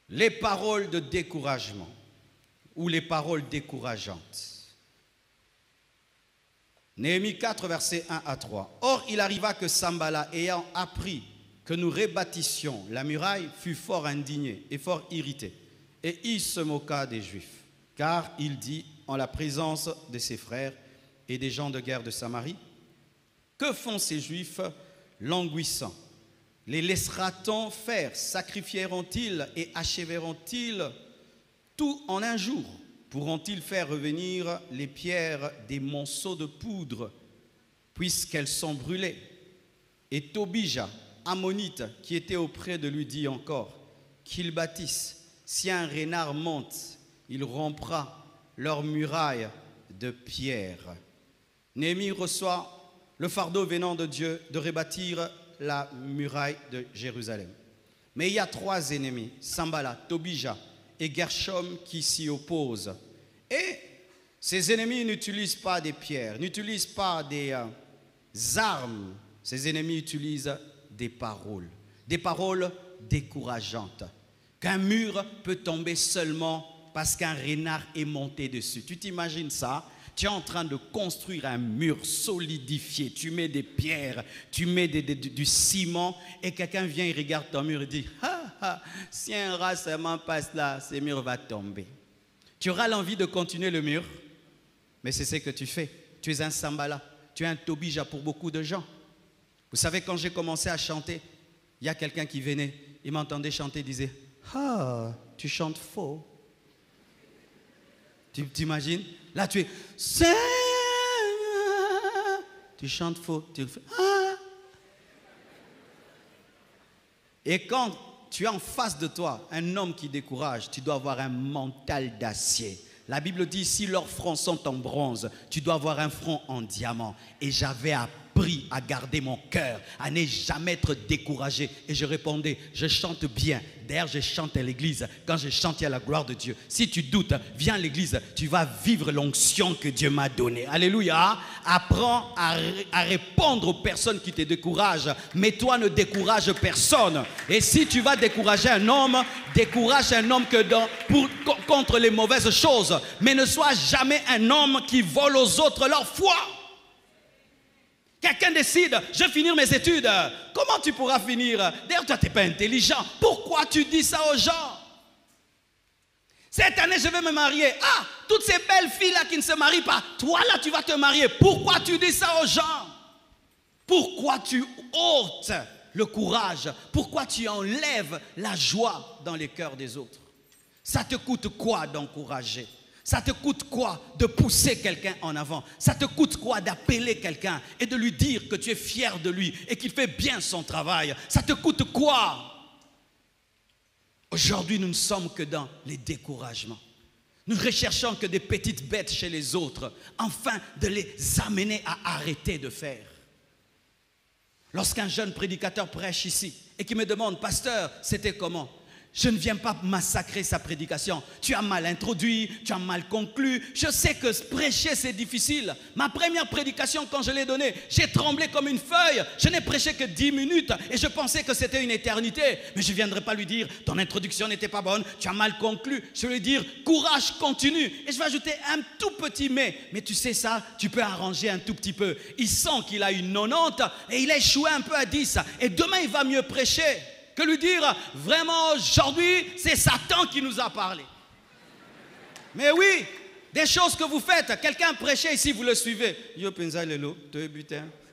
Les paroles de découragement ou les paroles décourageantes. Néhémie 4, versets 1 à 3. Or, il arriva que Sanballat, ayant appris que nous rebâtissions la muraille, fut fort indigné et fort irrité. Et il se moqua des Juifs, car il dit en la présence de ses frères et des gens de guerre de Samarie, que font ces Juifs languissants? Les laissera-t-on faire? Sacrifieront-ils et achèveront-ils tout en un jour? Pourront-ils faire revenir les pierres des monceaux de poudre, puisqu'elles sont brûlées? Et Tobija, ammonite, qui était auprès de lui, dit encore qu'ils bâtissent. Si un renard monte, il rompra leurs murailles de pierre. Néhémie reçoit le fardeau venant de Dieu de rebâtir la muraille de Jérusalem. Mais il y a trois ennemis, Sanballat, Tobija et Gershom, qui s'y opposent. Et ces ennemis n'utilisent pas des pierres, n'utilisent pas des armes. Ces ennemis utilisent des paroles décourageantes. Qu'un mur peut tomber seulement parce qu'un renard est monté dessus. Tu t'imagines ça? Tu es en train de construire un mur solidifié. Tu mets des pierres, tu mets du ciment et quelqu'un vient et regarde ton mur et dit « si un rat seulement passe là, ce mur va tomber. » Tu auras l'envie de continuer le mur, mais c'est ce que tu fais. Tu es un Sanballat, tu es un Tobija pour beaucoup de gens. Vous savez, quand j'ai commencé à chanter, il y a quelqu'un qui venait, il m'entendait chanter, il disait « Ah, tu chantes faux. » Tu t'imagines? Là, tu es « Seigneur !» Tu chantes faux. Tu fais « Ah !» Et quand tu as en face de toi un homme qui décourage, tu dois avoir un mental d'acier. La Bible dit, si leurs fronts sont en bronze, tu dois avoir un front en diamant. Et j'avais appris à garder mon cœur, à ne jamais être découragé. Et je répondais, je chante bien. D'ailleurs, je chante à l'église. Quand je chante, il y a la gloire de Dieu. Si tu doutes, viens à l'église. Tu vas vivre l'onction que Dieu m'a donnée. Alléluia. Apprends à répondre aux personnes qui te découragent. Mais toi, ne décourage personne. Et si tu vas décourager un homme, décourage un homme contre les mauvaises choses. Mais ne sois jamais un homme qui vole aux autres leur foi. Quelqu'un décide, je vais finir mes études. Comment tu pourras finir? D'ailleurs, toi, tu n'es pas intelligent. Pourquoi tu dis ça aux gens? Cette année, je vais me marier. Ah, toutes ces belles filles-là qui ne se marient pas. Toi, là, tu vas te marier. Pourquoi tu dis ça aux gens? Pourquoi tu ôtes le courage? Pourquoi tu enlèves la joie dans les cœurs des autres? Ça te coûte quoi d'encourager? Ça te coûte quoi de pousser quelqu'un en avant? Ça te coûte quoi d'appeler quelqu'un et de lui dire que tu es fier de lui et qu'il fait bien son travail? Ça te coûte quoi? Aujourd'hui, nous ne sommes que dans les découragements. Nous ne recherchons que des petites bêtes chez les autres, afin de les amener à arrêter de faire. Lorsqu'un jeune prédicateur prêche ici et qui me demande, pasteur, c'était comment? Je ne viens pas massacrer sa prédication. Tu as mal introduit, tu as mal conclu. Je sais que prêcher, c'est difficile. Ma première prédication, quand je l'ai donnée, j'ai tremblé comme une feuille. Je n'ai prêché que 10 minutes et je pensais que c'était une éternité. Mais je ne viendrai pas lui dire, ton introduction n'était pas bonne, tu as mal conclu. Je vais lui dire, courage, continue. Et je vais ajouter un tout petit mais. Mais tu sais ça, tu peux arranger un tout petit peu. Il sent qu'il a une 90 et il a échoué un peu à 10. Et demain, il va mieux prêcher que lui dire, vraiment aujourd'hui, c'est Satan qui nous a parlé. Mais oui, des choses que vous faites, quelqu'un prêchait ici, vous le suivez.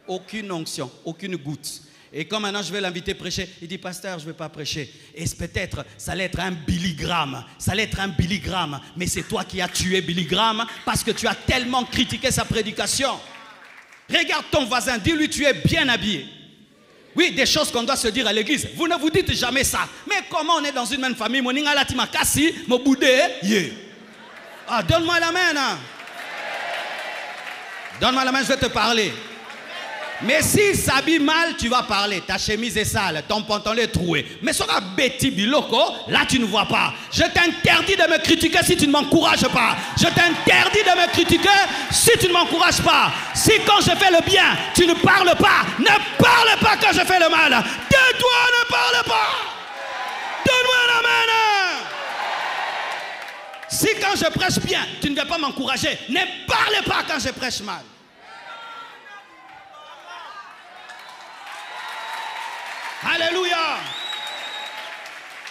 Aucune onction, aucune goutte. Et quand maintenant je vais l'inviter prêcher, il dit, pasteur, je ne vais pas prêcher. Et peut-être, ça allait être un Billy Graham. Ça allait être un Billy Graham. Mais c'est toi qui as tué Billy Graham parce que tu as tellement critiqué sa prédication. Regarde ton voisin, dis-lui, tu es bien habillé. Oui, des choses qu'on doit se dire à l'église. Vous ne vous dites jamais ça. Mais comment on est dans une même famille? Ah, donne-moi la main. Donne-moi la main, je vais te parler. Mais s'il s'habille mal, tu vas parler. Ta chemise est sale, ton pantalon est troué. Mais sur un bêtis biloko, là tu ne vois pas. Je t'interdis de me critiquer si tu ne m'encourages pas. Je t'interdis de me critiquer si tu ne m'encourages pas. Si quand je fais le bien, tu ne parles pas. Ne parle pas quand je fais le mal. Tais-toi, ne parle pas. Donne-moi la main. Si quand je prêche bien, tu ne veux pas m'encourager, ne parle pas quand je prêche mal. Alléluia.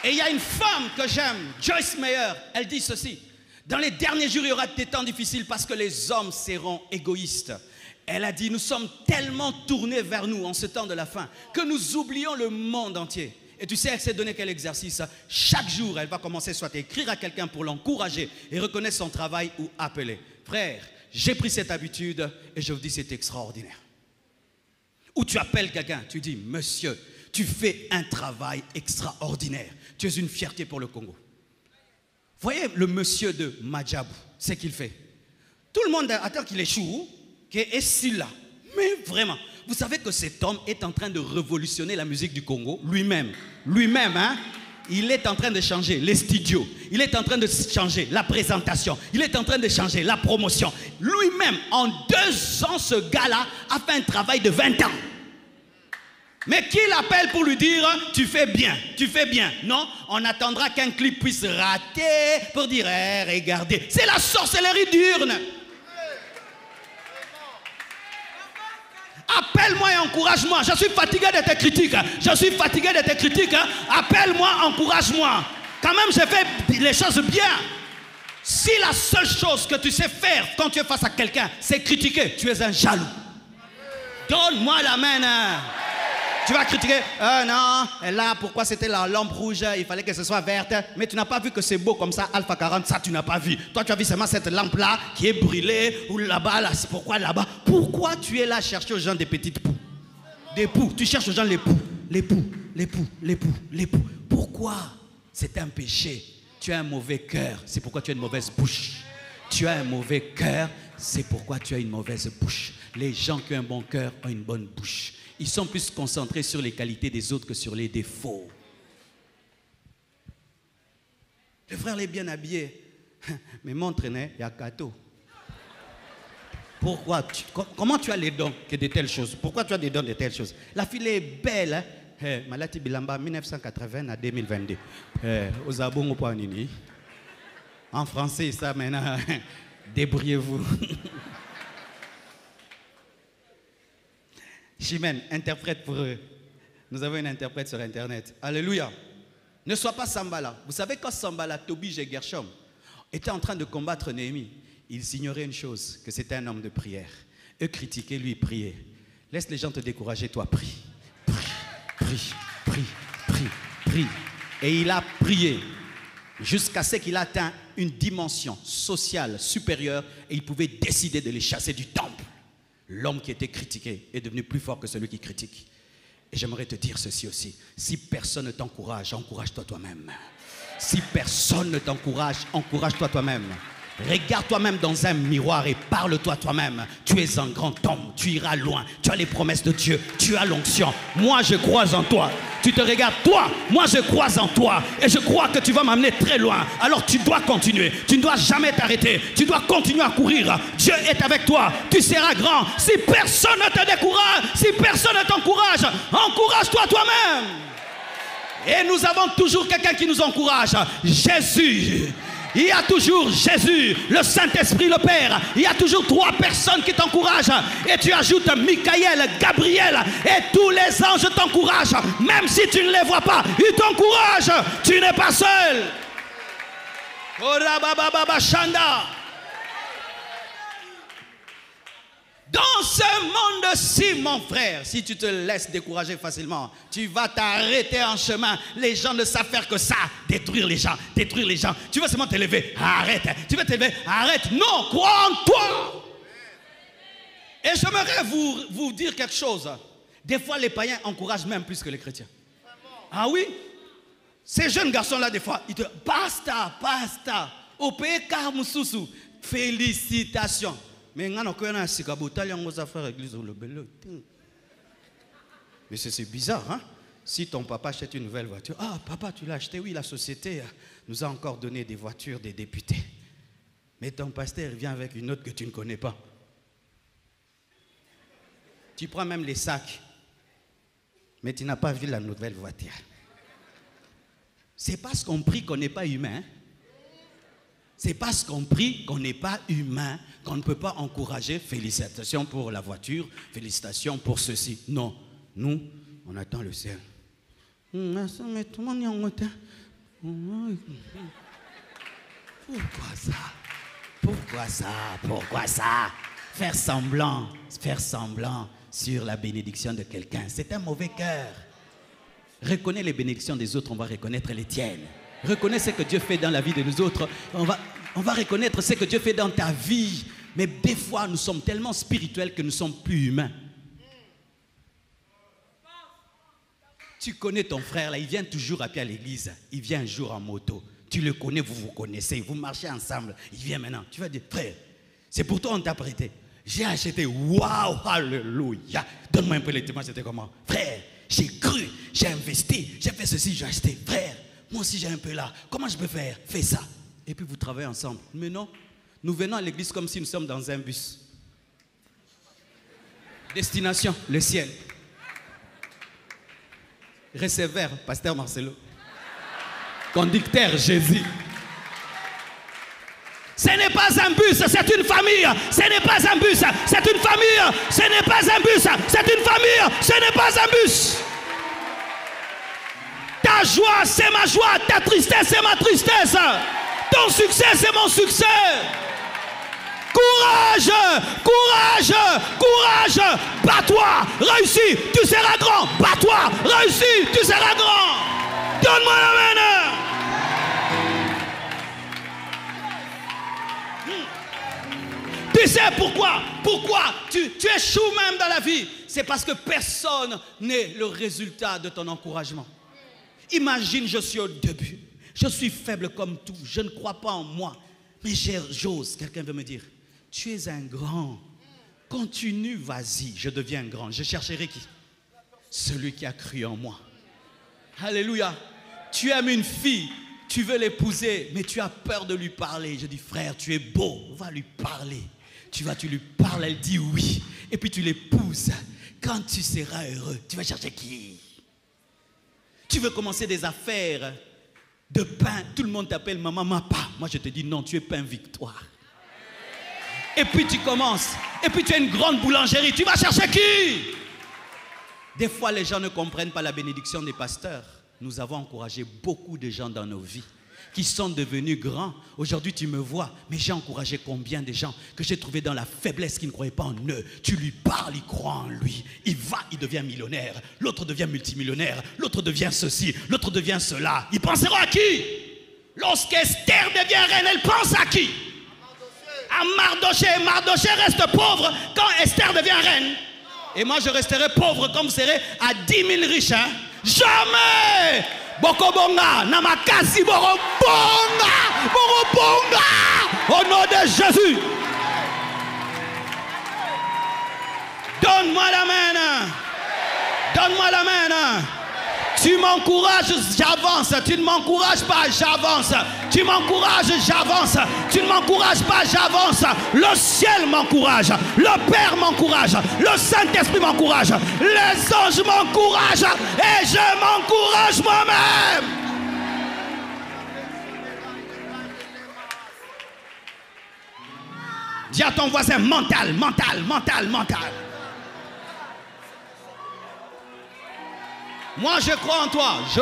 Et il y a une femme que j'aime, Joyce Meyer, elle dit ceci: dans les derniers jours, il y aura des temps difficiles parce que les hommes seront égoïstes. Elle a dit, nous sommes tellement tournés vers nous en ce temps de la fin que nous oublions le monde entier. Et tu sais, elle s'est donné quel exercice? Chaque jour, elle va commencer soit à écrire à quelqu'un pour l'encourager et reconnaître son travail ou appeler. Frère, j'ai pris cette habitude et je vous dis, c'est extraordinaire. Ou tu appelles quelqu'un, tu dis, monsieur, tu fais un travail extraordinaire. Tu es une fierté pour le Congo. Voyez le monsieur de Madjabou, c'est qu'il fait. Tout le monde attend qu'il échoue, qu'il est ici là. Mais vraiment, vous savez que cet homme est en train de révolutionner la musique du Congo lui-même. Lui-même, hein? Il est en train de changer les studios. Il est en train de changer la présentation. Il est en train de changer la promotion. Lui-même, en 2 ans, ce gars-là a fait un travail de 20 ans. Mais qui l'appelle pour lui dire tu fais bien, tu fais bien? Non, on attendra qu'un clip puisse rater pour dire regardez. C'est la sorcellerie diurne. Appelle-moi et encourage-moi. Je suis fatigué de tes critiques. Je suis fatigué de tes critiques. Appelle-moi, encourage-moi. Quand même, j'ai fait les choses bien. Si la seule chose que tu sais faire quand tu es face à quelqu'un, c'est critiquer, tu es un jaloux. Donne-moi la main. Tu vas critiquer, non, là, pourquoi c'était la lampe rouge, il fallait que ce soit verte. Mais tu n'as pas vu que c'est beau comme ça, Alpha 40, ça tu n'as pas vu. Toi, tu as vu seulement cette lampe-là qui est brûlée, ou là-bas, là, c'est pourquoi là-bas. Pourquoi tu es là chercher aux gens des petites poux? Des poux, tu cherches aux gens les poux, les poux, les poux, les poux, les poux. Pourquoi? C'est un péché. Tu as un mauvais cœur, c'est pourquoi tu as une mauvaise bouche. Tu as un mauvais cœur, c'est pourquoi tu as une mauvaise bouche. Les gens qui ont un bon cœur ont une bonne bouche. Ils sont plus concentrés sur les qualités des autres que sur les défauts. Le frère est bien habillé. Mais montre, il y a gâteau. Pourquoi comment tu as les dons que de telles choses? Pourquoi tu as des dons de telles choses? La fille est belle. Malati Bilamba, 1980 à 2022. En français, ça maintenant, débrouillez-vous. Chimène, interprète pour eux. Nous avons une interprète sur Internet. Alléluia. Ne sois pas Sambala. Vous savez quand Sambala, Tobij et Gershom étaient en train de combattre Néhémie, ils ignoraient une chose, que c'était un homme de prière. Eux critiquaient, lui priaient. Laisse les gens te décourager, toi prie. Prie, prie, prie, prie. Et il a prié jusqu'à ce qu'il atteigne une dimension sociale supérieure et il pouvait décider de les chasser du temple. L'homme qui était critiqué est devenu plus fort que celui qui critique. Et j'aimerais te dire ceci aussi. Si personne ne t'encourage, encourage-toi toi-même. Si personne ne t'encourage, encourage-toi toi-même. Regarde toi-même dans un miroir et parle-toi toi-même. Tu es un grand homme, tu iras loin. Tu as les promesses de Dieu, tu as l'onction. Moi, je crois en toi. Tu te regardes, toi, moi je crois en toi. Et je crois que tu vas m'amener très loin. Alors tu dois continuer, tu ne dois jamais t'arrêter. Tu dois continuer à courir. Dieu est avec toi, tu seras grand. Si personne ne te décourage, si personne ne t'encourage, encourage-toi toi-même. Et nous avons toujours quelqu'un qui nous encourage. Jésus. Il y a toujours Jésus, le Saint-Esprit, le Père. Il y a toujours 3 personnes qui t'encouragent. Et tu ajoutes Michael, Gabriel. Et tous les anges t'encouragent. Même si tu ne les vois pas, ils t'encouragent. Tu n'es pas seul. Dans ce monde-ci, mon frère, si tu te laisses décourager facilement, tu vas t'arrêter en chemin. Les gens ne savent faire que ça, détruire les gens, détruire les gens. Tu veux seulement t'élever, arrête. Tu veux t'élever, arrête. Non, crois en toi. Et j'aimerais vous dire quelque chose. Des fois, les païens encouragent même plus que les chrétiens. Ah oui? Ces jeunes garçons-là, des fois, ils te disent, basta, basta. Au pays Karmususu, félicitations. Mais c'est bizarre, hein? Si ton papa achète une nouvelle voiture, ah papa tu l'as acheté, oui la société nous a encore donné des voitures des députés. Mais ton pasteur vient avec une autre que tu ne connais pas. Tu prends même les sacs, mais tu n'as pas vu la nouvelle voiture. C'est parce qu'on prie qu'on n'est pas humain. Hein? C'est parce qu'on prie qu'on n'est pas humain, qu'on ne peut pas encourager. Félicitations pour la voiture, félicitations pour ceci. Non, nous, on attend le ciel. Pourquoi ça? Pourquoi ça? Pourquoi ça? Faire semblant sur la bénédiction de quelqu'un, c'est un mauvais cœur. Reconnais les bénédictions des autres, on va reconnaître les tiennes. Reconnais ce que Dieu fait dans la vie de nous autres, on va reconnaître ce que Dieu fait dans ta vie. Mais des fois, nous sommes tellement spirituels que nous ne sommes plus humains. Tu connais ton frère, là, il vient toujours à pied à l'église. Il vient un jour en moto. Tu le connais, vous vous connaissez, vous marchez ensemble. Il vient maintenant. Tu vas dire, frère, c'est pour toi on t'a prêté. J'ai acheté, waouh, alléluia. Donne-moi un peu les témoins, c'était comment? Frère, j'ai cru, j'ai investi, j'ai fait ceci, j'ai acheté. Frère, moi aussi j'ai un peu là. Comment je peux faire? Fais ça. Et puis vous travaillez ensemble. Mais non, nous venons à l'église comme si nous sommes dans un bus. Destination, le ciel. Receveur, pasteur Marcelo. Conducteur, Jésus. Ce n'est pas un bus, c'est une famille. Ce n'est pas un bus, c'est une famille. Ce n'est pas un bus, c'est une famille. Ce n'est pas un bus. Ta joie, c'est ma joie. Ta tristesse, c'est ma tristesse. Ton succès, c'est mon succès. Courage, courage, courage. Bats-toi, réussis, tu seras grand. Bats-toi, réussis, tu seras grand. Donne-moi la main. Tu sais pourquoi? Pourquoi tu échoues même dans la vie? C'est parce que personne n'est le résultat de ton encouragement. Imagine, je suis au début. Je suis faible comme tout. Je ne crois pas en moi. Mais j'ose. Quelqu'un veut me dire, tu es un grand. Continue, vas-y. Je deviens grand. Je chercherai qui? Celui qui a cru en moi. Alléluia. Tu aimes une fille. Tu veux l'épouser, mais tu as peur de lui parler. Je dis, frère, tu es beau. Va lui parler. Tu lui parles, elle dit oui. Et puis tu l'épouses. Quand tu seras heureux, tu vas chercher qui? Tu veux commencer des affaires de pain. Tout le monde t'appelle maman, papa. Moi, je te dis non, tu es pain victoire. Et puis tu commences. Et puis tu as une grande boulangerie. Tu vas chercher qui? Des fois, les gens ne comprennent pas la bénédiction des pasteurs. Nous avons encouragé beaucoup de gens dans nos vies qui sont devenus grands. Aujourd'hui, tu me vois, mais j'ai encouragé combien de gens que j'ai trouvé dans la faiblesse qui ne croyaient pas en eux. Tu lui parles, il croit en lui. Il va, il devient millionnaire. L'autre devient multimillionnaire. L'autre devient ceci, l'autre devient cela. Ils penseront à qui? Lorsqu'Esther devient reine, elle pense à qui? À Mardoché. Mardoché reste pauvre quand Esther devient reine. Et moi, je resterai pauvre comme vous serez à 10 000 riches. Hein? Jamais! Bokobonga, Namakasi, Borobonga, Borobonga, au nom de Jésus. Donne-moi la main. Donne-moi la main. Tu m'encourages, j'avance. Tu ne m'encourages pas, j'avance. Tu m'encourages, j'avance. Tu ne m'encourages pas, j'avance. Le ciel m'encourage. Le Père m'encourage. Le Saint-Esprit m'encourage. Les anges m'encouragent. Et je m'encourage moi-même. Dis à ton voisin, mental, mental, mental, mental. Moi, je crois en toi. Je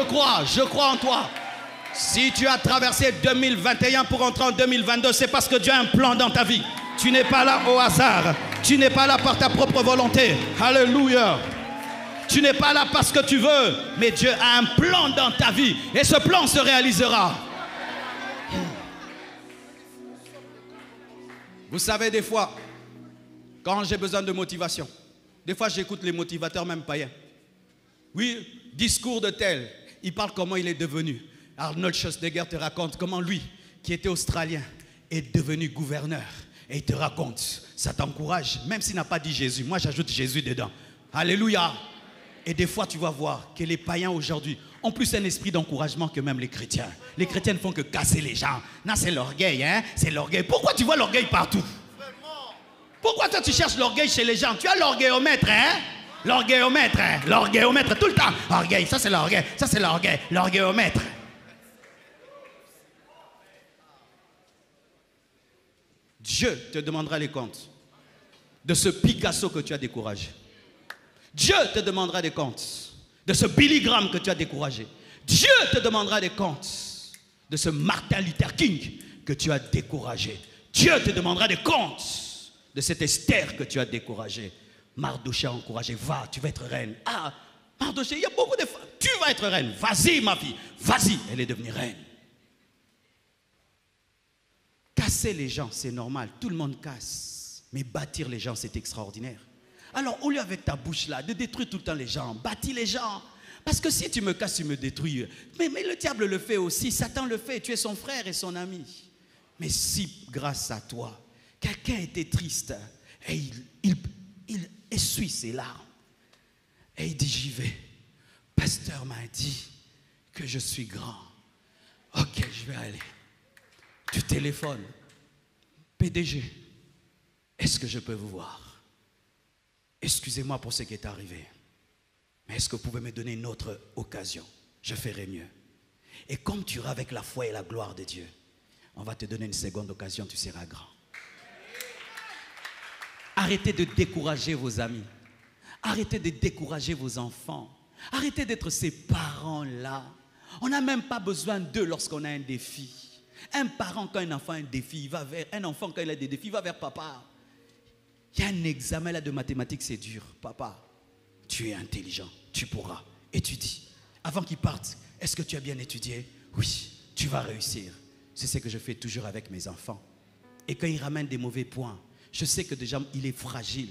crois en toi. Si tu as traversé 2021 pour entrer en 2022, c'est parce que Dieu a un plan dans ta vie. Tu n'es pas là au hasard. Tu n'es pas là par ta propre volonté. Alléluia. Tu n'es pas là parce que tu veux. Mais Dieu a un plan dans ta vie. Et ce plan se réalisera. Vous savez, des fois, quand j'ai besoin de motivation, des fois j'écoute les motivateurs même païens. Oui, discours de tel, il parle comment il est devenu. Arnold Schwarzenegger te raconte comment lui, qui était australien, est devenu gouverneur. Et il te raconte, ça t'encourage, même s'il n'a pas dit Jésus. Moi, j'ajoute Jésus dedans. Alléluia. Et des fois, tu vas voir que les païens aujourd'hui ont plus un esprit d'encouragement que même les chrétiens. Les chrétiens ne font que casser les gens. Non, c'est l'orgueil, hein? C'est l'orgueil. Pourquoi tu vois l'orgueil partout? Pourquoi toi, tu cherches l'orgueil chez les gens? Tu as l'orgueillomètre, hein? L'orgueillomètre, hein? L'orgueillomètre, tout le temps. Orgueil, ça c'est l'orgueil, ça c'est l'orgueil, l'orgueillomètre. Dieu te demandera les comptes de ce Picasso que tu as découragé. Dieu te demandera des comptes de ce Billy Graham que tu as découragé. Dieu te demandera des comptes de ce Martin Luther King que tu as découragé. Dieu te demandera des comptes de cette Esther que tu as découragé. Mardoché a encouragé, va, tu vas être reine. Ah, Mardoché, il y a beaucoup de femmes. Tu vas être reine. Vas-y, ma fille. Vas-y. Elle est devenue reine. Casser les gens, c'est normal. Tout le monde casse. Mais bâtir les gens, c'est extraordinaire. Alors, au lieu avec ta bouche là, de détruire tout le temps les gens, bâtis les gens. Parce que si tu me casses, tu me détruis. Mais le diable le fait aussi. Satan le fait. Tu es son frère et son ami. Mais si, grâce à toi, quelqu'un était triste et il essuie ses larmes et il dit, j'y vais. Pasteur m'a dit que je suis grand. Ok, je vais aller. Tu téléphones. PDG, est-ce que je peux vous voir? Excusez-moi pour ce qui est arrivé. Mais est-ce que vous pouvez me donner une autre occasion? Je ferai mieux. Et comme tu iras avec la foi et la gloire de Dieu, on va te donner une seconde occasion, tu seras grand. Arrêtez de décourager vos amis. Arrêtez de décourager vos enfants. Arrêtez d'être ces parents-là. On n'a même pas besoin d'eux lorsqu'on a un défi. Un parent, quand un enfant a un défi, il va vers un enfant, quand il a des défis, il va vers papa. Il y a un examen là de mathématiques, c'est dur. Papa, tu es intelligent, tu pourras. Étudie. Avant qu'il parte, est-ce que tu as bien étudié? Oui, tu vas réussir. C'est ce que je fais toujours avec mes enfants. Et quand ils ramènent des mauvais points, je sais que déjà, il est fragile.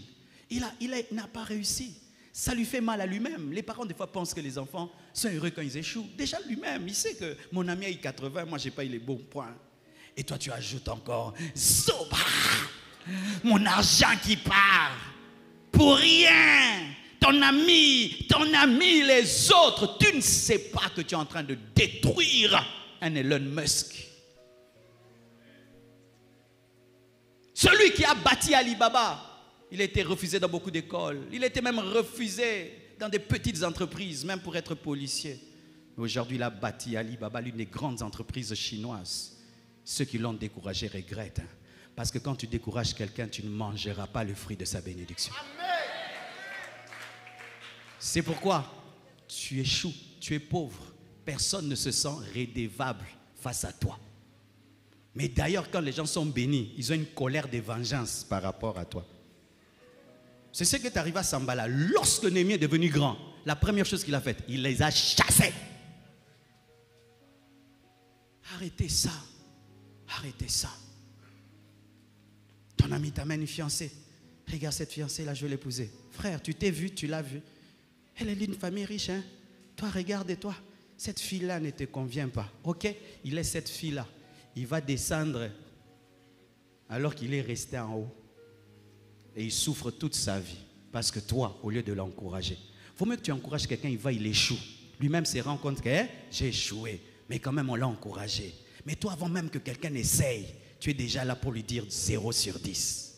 Il n'a pas réussi. Ça lui fait mal à lui-même. Les parents, des fois, pensent que les enfants sont heureux quand ils échouent. Déjà, lui-même, il sait que mon ami a eu 80, moi, je n'ai pas eu les bons points. Et toi, tu ajoutes encore, Zoba, mon argent qui part, pour rien. Ton ami, les autres, tu ne sais pas que tu es en train de détruire un Elon Musk. Celui qui a bâti Alibaba, il a été refusé dans beaucoup d'écoles. Il a été même refusé dans des petites entreprises, même pour être policier. Mais aujourd'hui, il a bâti Alibaba, l'une des grandes entreprises chinoises. Ceux qui l'ont découragé regrettent. Parce que quand tu décourages quelqu'un, tu ne mangeras pas le fruit de sa bénédiction. C'est pourquoi tu échoues, tu es pauvre. Personne ne se sent redevable face à toi. Mais d'ailleurs, quand les gens sont bénis, ils ont une colère de vengeance par rapport à toi. C'est ce qui est arrivé à Sambala. Lorsque Néhémie est devenu grand, la première chose qu'il a faite, il les a chassés. Arrêtez ça. Arrêtez ça. Ton ami t'amène une fiancée. Regarde cette fiancée-là, je vais l'épouser. Frère, tu t'es vu, tu l'as vue. Elle est d'une famille riche, hein. Toi, regarde-toi. Cette fille-là ne te convient pas. Ok, il est cette fille-là. Il va descendre alors qu'il est resté en haut. Et il souffre toute sa vie. Parce que toi, au lieu de l'encourager, il faut mieux que tu encourages quelqu'un, il échoue. Lui-même se rend compte que j'ai échoué. Mais quand même, on l'a encouragé. Mais toi, avant même que quelqu'un essaye, tu es déjà là pour lui dire 0 sur 10.